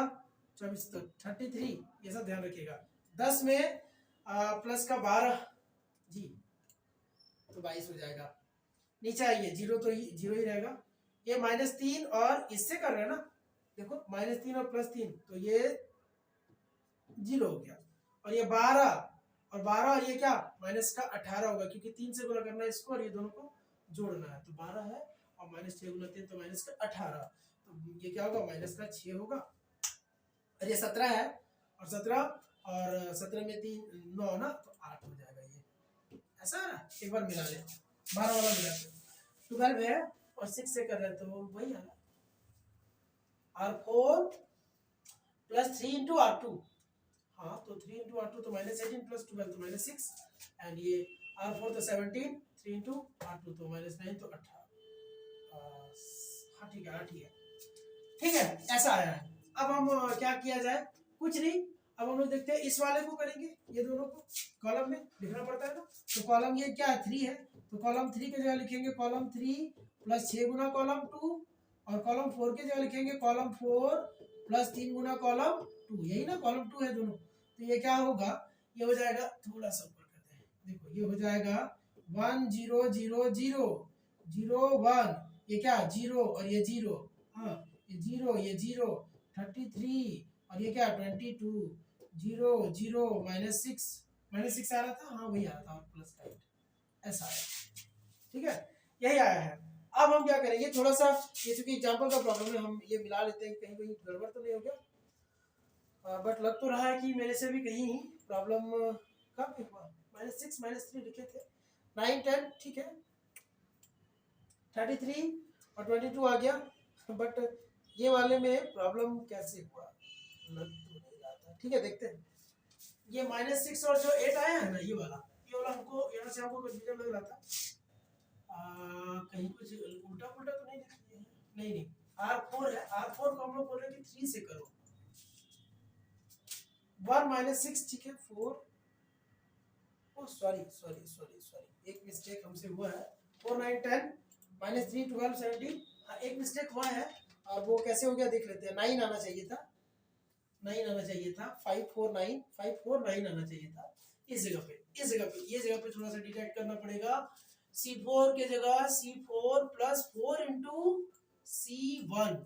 24 तो 33, ये सब ध्यान रखिएगा। 10 में प्लस का 12 जी, तो 22 हो जाएगा। नीचे आइए, 0 तो 0 ही रहेगा। ये -3 और इससे कर रहे हैं ना, देखो -3 और +3, तो ये 0 हो गया। और ये 12 और 12 और ये क्या माइनस का 18 होगा, क्योंकि 3 से गुणा करना है इसको और ये दोनों को जोड़ना है, तो 12 है और -6 × 3 तो माइनस का 18, तो ये क्या होगा माइनस का 6 होगा। और ये 17 है, और 17 और 17 में 3 9 ना, तो 8 हो जाएगा। ये ऐसा है ना, एक बार मिला ले, 12 वाला मिला ले, 12 है और 6 से कर रहे हैं तो वही है R4 प्लस 3 इंटू R2, हाँ तो 3 इंटू R2 तो -18 प्लस 12 तो -6, एंड ये R4 तो 17, 3 इंटू R2 तो -9 तो 18, हाँ ठीक है 8 ही है, ठीक है, ऐसा आया है। अब हम क्या किया जाए, कुछ नहीं, अब हम लोग देखते हैं इस वाले को करेंगे, ये दोनों को कॉलम में लिखना पड़ता है ना, तो कॉलम ये क्या है 3 है, तो कॉलम 3 की जगह लिखेंगे कॉलम 3 प्लस 6 गुना कॉलम 2, और कॉलम 4 की जगह लिखेंगे कॉलम 4 प्लस 3 गुना कॉलम 2, यही ना कॉलम 2 है दोनों, तो ये क्या होगा, ये हो जाएगा, थोड़ा सा ऊपर करते हैं, देखो ये हो जाएगा 1 0 0 0 0 1, ये क्या 0 और ये 0, हाँ ये 0 ये 0, 33 और ये क्या 22, 0 0 -6 आ रहा था, हाँ वही आ रहा था, और प्लस का 8 ऐसा आया, ठीक है, यही आया है। अब हम क्या करेंगे, थोड़ा सा ये चूंकि एग्जाम्पल का प्रॉब्लम है, हम ये मिला लेते हैं, कहीं कोई गड़बड़ तो नहीं हो गया, बट लग तो रहा है कि मेरे से भी कहीं प्रॉब्लम कब हुआ, -6 -3 लिखे थे, 9 10 ठीक है, 33 और 22 आ गया, बट ये वाले में प्रॉब्लम कैसे हुआ लग तो नहीं रहा था, ठीक है देखते हैं। ये -6 और जो 8 आया है ना, ये वाला हमको यहाँ से हमको कंफ्यूजन लग रहा था, कहीं कुछ उल्टा पुल्टा तो नहीं लिख दिया है, नहीं R4 है, R4 को हम लोग बोल रहे हैं कि 3 से करो, 1 - 6 ठीक है, 4, ओ सॉरी एक मिस्टेक हमसे हुआ है, 4 9 10 -3 12 17, हाँ एक मिस्टेक हुआ है, और वो कैसे हो गया देख लेते हैं, 9 आना चाहिए था, 9 आना चाहिए था, 5 4 9 आना चाहिए था, इस जगह पे ये जगह पे थोड़ा सा डिटेक्ट करना पड़ेगा, C4 के जगह C4 प्लस 4 इंटू C1,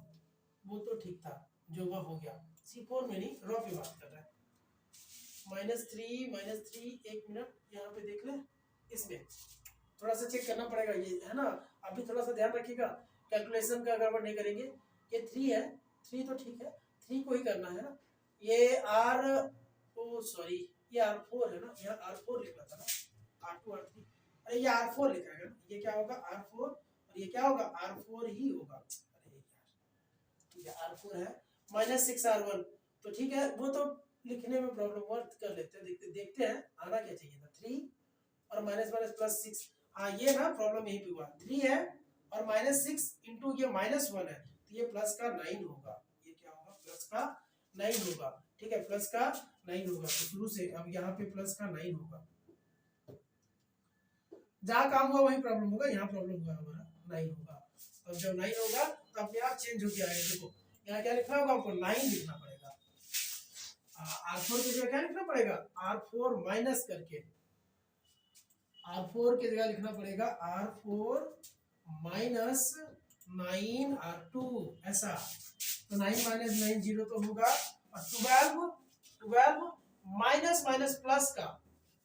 वो तो ठीक था, जो वह हो गया, C4 में नहीं, रॉ पे बात कर रहा है, -3 एक मिनट यहाँ पे देख ले, इसमें थोड़ा सा चेक करना पड़ेगा, ये है ना, अभी थोड़ा सा ध्यान रखिएगा, कैलकुलेशन का गड़बड़ नहीं करेंगे, ये 3 है, 3 तो ठीक है, 3 को ही करना है ना, ये सॉरी ये R4 है ना, यहाँ R4 लिखा था ना, R2 R3, अरे ये R4 लिखा है ना, ये क्या होगा R4 और ये क्या होगा R4 ही होगा, अरे यार ठीक है R4 है, -6 R1, तो ठीक है, वो तो लिखने में प्रॉब्लम वर्क कर लेते हैं, देखते हैं आना क्या चाहिए था, 3 और -+6, हाँ ये ना प्रॉब्लम यही पे हुआ, 3 है और -6 इंटू ये -1 है, तो ये प्लस का 9 होगा, ये क्या होगा प्लस का 9 होगा, ठीक है, प्लस का 9 होगा, तो शुरू से अब यहाँ पे प्लस का 9 होगा, जहाँ काम हुआ वही प्रॉब्लम होगा, यहाँ प्रॉब्लम हुआ हमारा 9 होगा, अब जब 9 होगा तो अपने आप चेंज हो के आएगा, देखो यहाँ क्या लिखना होगा आपको 9 लिखना पड़ेगा, R4 की जगह क्या लिखना पड़ेगा, R4 माइनस करके, R4 की जगह लिखना पड़ेगा R4 माइनस 9 R2, ऐसा, तो 9 - 9 0 तो होगा, और 12 माइनस प्लस का,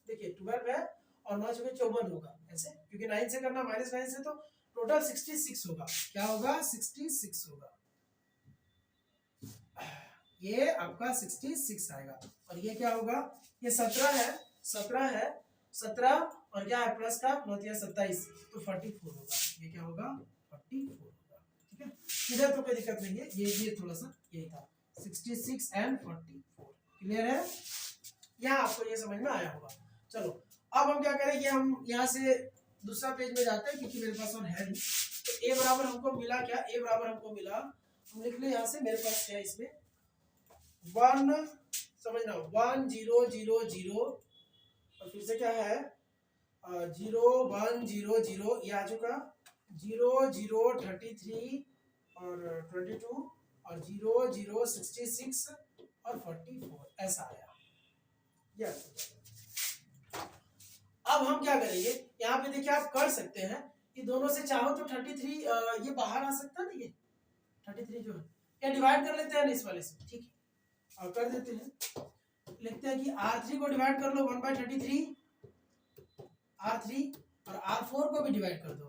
देखिए 12 है और 9 चौके 54 होगा, ऐसे, क्योंकि 9 से करना -9 से, तो टोटल 66 होगा, क्या होगा 66 होगा, ये आपका 66 आएगा। और ये क्या होगा, ये 17 है, 17 है, 17 और क्या है प्लस का 27, तो 44 होगा। ये क्या होगा, 44 होगा। ठीक है, इधर तो कोई दिक्कत नहीं है, ये थोड़ा सा यही था 66 एंड 44। क्लियर है, यहाँ आपको ये समझ में आया होगा। चलो अब हम क्या करेंगे, हम यहाँ से दूसरा पेज में जाते हैं क्योंकि मेरे पास और है नहीं। तो ए बराबर हमको मिला क्या, ए बराबर हमको मिला, हम लिख ले यहाँ से, मेरे पास है इसमें 1, समझना 1 0 0 0 और फिर से क्या है 0 1 0 0, ये आ चुका 0 0 33 और 22 और 0 0 66 और 44 ऐसा आया। यस, अब हम क्या करेंगे, यहाँ पे देखिए आप कर सकते हैं, ये दोनों से चाहो तो 33 ये बाहर आ सकता है ना, ये 33 जो है, क्या डिवाइड कर लेते हैं इस वाले से, ठीक है, और कर देते हैं, लिखते हैं कि R3 को डिवाइड कर लो 1/33 R3 और R4 को भी डिवाइड कर दो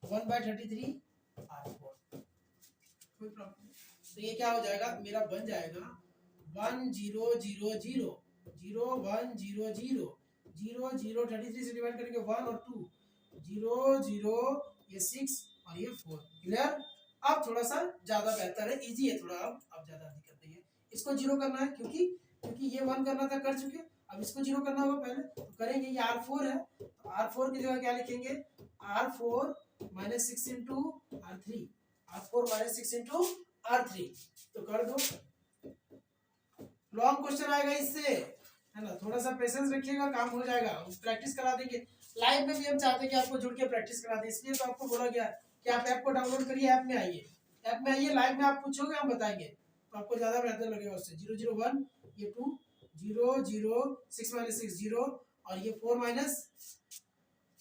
1/33 R4, कोई प्रॉब्लम नहीं। तो ये क्या हो जाएगा, मेरा बन जाएगा 1 0 0 0 0 1 0 0 0 0 33 से डिवाइड करेंगे 1 और 2 0 0 ये 6 और ये 4। क्लियर, अब थोड़ा सा ज्यादा बेहतर है, इजी है थोड़ा, अब ज्यादा दिक्कत नहीं है। इसको जीरो करना है क्योंकि ये 1 करना था, कर चुके, अब इसको जीरो करना होगा पहले, तो करेंगे। ये R4 है, तो R4 की जगह क्या लिखेंगे, R4 minus 6 into R3, R4 minus 6 into R3, तो कर दो। लॉन्ग क्वेश्चन आएगा इससे, है ना, थोड़ा सा पेशेंस रखिएगा, काम हो जाएगा, प्रैक्टिस करा देंगे। लाइव में भी हम चाहते हैं कि आपको जुड़ के प्रैक्टिस करा दें, इसलिए तो आपको बोला गया कि आप ऐप को डाउनलोड करिए, ऐप में आइए, ऐप में आइए, लाइव में आप पूछोगे हम बताएंगे, तो आपको ज्यादा बेहतर लगेगा उससे। 0 0 1 ये 2 0 0 6 माइनस 6 0 और ये 4 माइनस,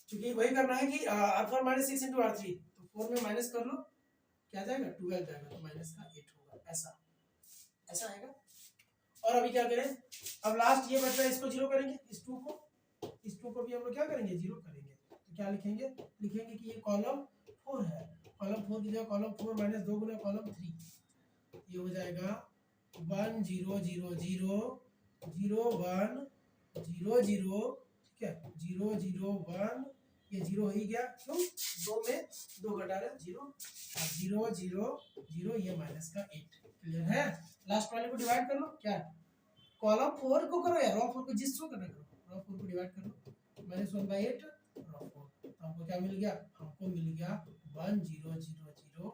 क्योंकि वही करना है कि R4 माइनस 6 इंटू R3, तो 4 में माइनस कर लो, क्या जाएगा 12 जाएगा, तो माइनस का 8 होगा, ऐसा आएगा। और अभी क्या करें, अब लास्ट ये बच रहा है, इसको जीरो करेंगे, इस 2 को भी हम लोग क्या करेंगे, जीरो करेंगे। तो क्या लिखेंगे, लिखेंगे कि ये कॉलम 4 है, कॉलम 4 की जगह कॉलम 4 माइनस 2 गुना कॉलम 3, ये हो जाएगा 1 0 0 0 0 1 0 0, ठीक है, 0 0 1, ये 0 ही गया, क्यों 2 में 2 घटा रहे 0, 0 0 0, ये माइनस का 8। क्लियर है, लास्ट वाले को डिवाइड कर लो, क्या कॉलम 4 को करो या रो 4 को, जिस रो करना करो, रो 4 को डिवाइड कर लो, माइनस 1/8 रो 4, तो हमको क्या मिल गया, हमको मिल गया 1 0 0 0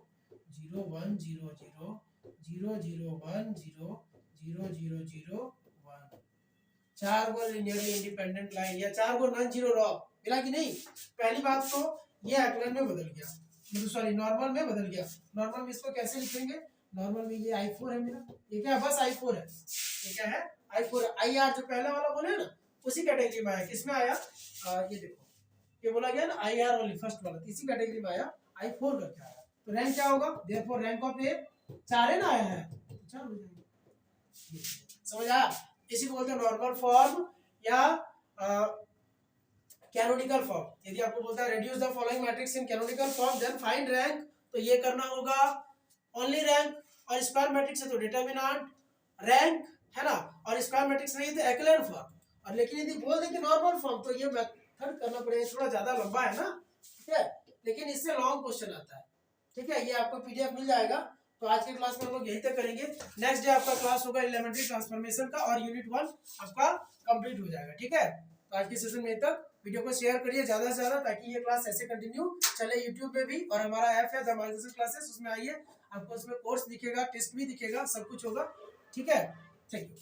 0 1 0 0 0 0 1 0 0 0 0 1, 4 गो लिनियरली इंडिपेंडेंट लाइन या 4 गो नॉन जीरो रो मिला कि नहीं। पहली बात तो ये एक्लन में बदल गया, मतलब सॉरी नॉर्मल में बदल गया। नॉर्मल में इसको कैसे लिखेंगे, नॉर्मल में ये I4 है मेरा, ये क्या है, बस I4 है, ये क्या है I4 है। IR जो पहला वाला बोले ना उसी कैटेगरी में आया, किसमें आया, ये देखो, ये बोला गया ना IR ओनली फर्स्ट वाला, इसी कैटेगरी में आया, I4 करके आया। तो रैंक क्या होगा, देयरफॉर रैंक ऑफ ए 4 है ना, आया है 4 हो जाएगा, समझ आया। इसी को बोलते हैं नॉर्मल फॉर्म या कैनोनिकल फॉर्म। यदि आपको बोलता है reduce the following matrix in canonical form then find rank, तो ये करना होगा ओनली रैंक, और स्क्वायर मैट्रिक्स है तो डिटरमिनेंट रैंक, है ना, और स्क्वायर मैट्रिक्स नहीं तो एक्लेन फॉर्म। और लेकिन यदि बोल दें कि नॉर्मल फॉर्म, तो ये मेथड करना पड़ेगा, थोड़ा ज्यादा लंबा है ना, ठीक है, लेकिन इससे लॉन्ग क्वेश्चन आता है, ठीक है। ये आपको PDF मिल जाएगा। तो आज के क्लास में हम लोग यहीं तक करेंगे, नेक्स्ट डे आपका क्लास होगा एलिमेंट्री ट्रांसफॉर्मेशन का, और यूनिट 1 आपका कंप्लीट हो जाएगा, ठीक है। तो आज के सेशन में तक, वीडियो को शेयर करिए ज्यादा से ज्यादा, ताकि ये क्लास ऐसे कंटिन्यू चले यूट्यूब पे भी, और हमारा ऐप है द मार्गदर्शन क्लासेस, उसमें आइए, आपको उसमें कोर्स दिखेगा, टेस्ट भी दिखेगा, सब कुछ होगा, ठीक है। Thank you.